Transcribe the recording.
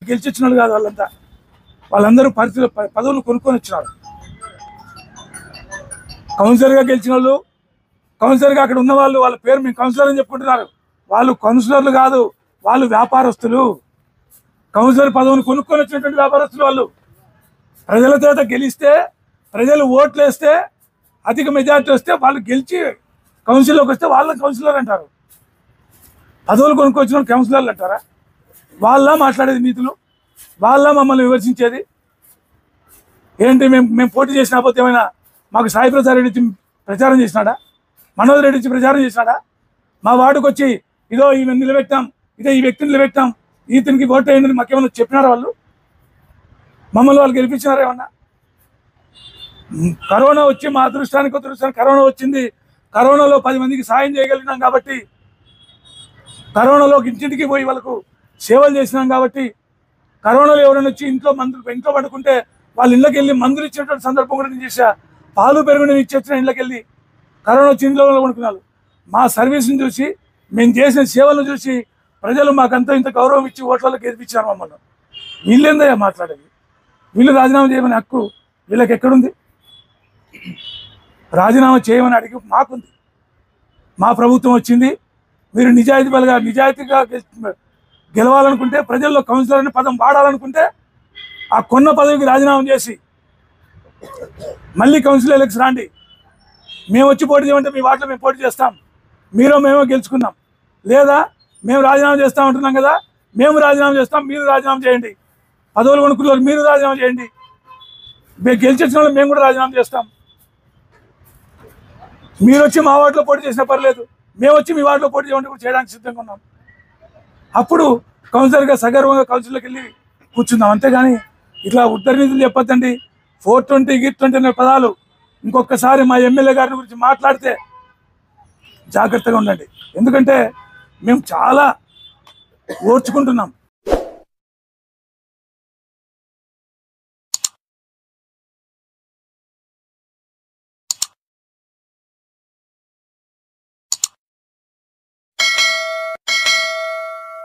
గెలిచి వచ్చిన వాళ్ళు కాదు వాళ్ళంతా. వాళ్ళందరూ పదవులు కొనుక్కొని వచ్చినారు. కౌన్సిలర్గా గెలిచిన వాళ్ళు, కౌన్సిలర్గా అక్కడ ఉన్న వాళ్ళు, వాళ్ళ పేరు మేము కౌన్సిలర్ అని చెప్పుకుంటున్నారు. వాళ్ళు కౌన్సిలర్లు కాదు, వాళ్ళు వ్యాపారస్తులు. కౌన్సిలర్ పదవిని కొనుక్కొని వచ్చినటువంటి వ్యాపారస్తులు వాళ్ళు. ప్రజల చేత గెలిస్తే, ప్రజలు ఓట్లు వేస్తే, అధిక మెజార్టీ వస్తే వాళ్ళు గెలిచి కౌన్సిల్లోకి వస్తే వాళ్ళని కౌన్సిలర్ అంటారు. పదవులు కొనుక్కొచ్చిన కౌన్సిలర్లు అంటారా? వాళ్ళ మాట్లాడేది నీతులు, వాళ్ళ మమ్మల్ని విమర్శించేది ఏంటి? మేము పోటీ చేసినా పోతే ఏమైనా మాకు సాయి ప్రసాద్ రెడ్డి ప్రచారం చేసినాడా? మనోజ్ రెడ్డి ఇచ్చి ప్రచారం చేసినాడా? మా వార్డుకు వచ్చి ఇదో ఈమె నిలబెట్టాం, ఇదో ఈ వ్యక్తిని నిలబెట్టాం, ఈతనికి ఓటు వేయండి మాకేమన్నా చెప్పినారా? వాళ్ళు మమ్మల్ని వాళ్ళు గెలిపించినారా ఏమన్నా? కరోనా వచ్చి మా అదృష్టానికి కరోనా వచ్చింది. కరోనాలో 10 మందికి సాయం చేయగలిగినాం కాబట్టి, కరోనాలో ఇంటింటికి పోయి వాళ్ళకు సేవలు చేసినాం కాబట్టి, కరోనాలో ఎవరైనా వచ్చి ఇంట్లో పడుకుంటే వాళ్ళ ఇళ్ళకి వెళ్ళి మందులు ఇచ్చినటువంటి సందర్భం కూడా నేను చేశా. పాలు పెరుగుని ఇచ్చిన ఇళ్ళకి వెళ్ళి కరోనా వచ్చి ఇంట్లో పడుకున్నారు. మా సర్వీస్ని చూసి, మేము చేసిన సేవలను చూసి ప్రజలు మాకంతా ఇంత గౌరవం ఇచ్చి ఓట్లలో గెలిపించారు మమ్మల్ని. వీళ్ళేందయ్యా మాట్లాడేది? వీళ్ళు రాజీనామా చేయమని హక్కు వీళ్ళకి ఎక్కడుంది? రాజీనామా చేయమని అడిగి మాకుంది. మా ప్రభుత్వం వచ్చింది, మీరు నిజాయితీగా గెలవాలనుకుంటే, ప్రజల్లో కౌన్సిలర్ అనే పదం వాడాలనుకుంటే ఆ కొన్న పదవికి రాజీనామా చేసి మళ్ళీ కౌన్సిల్ ఎలక్షన్ రాండి. మేము వచ్చి పోటీ చేయమంటే మీ వాటిలో మేము పోటీ చేస్తాం, మేమో గెలుచుకున్నాం. లేదా మేము రాజీనామా చేస్తాం అంటున్నాం కదా, మేము రాజీనామా చేస్తాం, మీరు రాజీనామా చేయండి. పదవులు కొనుక్కున్నారు, మీరు రాజీనామా చేయండి. మేము గెలిచిన వాళ్ళు మేము కూడా రాజీనామా చేస్తాం. మీరు వచ్చి మా వాటిలో పోటీ చేసినా పర్లేదు, మేము వచ్చి మీ వాటిలో పోటీ చేయమంటే కూడా చేయడానికి సిద్ధంగా ఉన్నాం. అప్పుడు కౌన్సిలర్గా సగర్వంగా కౌన్సిల్లోకి వెళ్ళి కూర్చుందాం. అంతేగాని ఇట్లా ఉద్ధరణీతులు చెప్పొద్దండి. 420 గిట్20 అనే పదాలు ఇంకొకసారి మా ఎమ్మెల్యే గారిని గురించి మాట్లాడితే జాగ్రత్తగా ఉండండి. ఎందుకంటే మేము చాలా ఓర్చుకుంటున్నాం.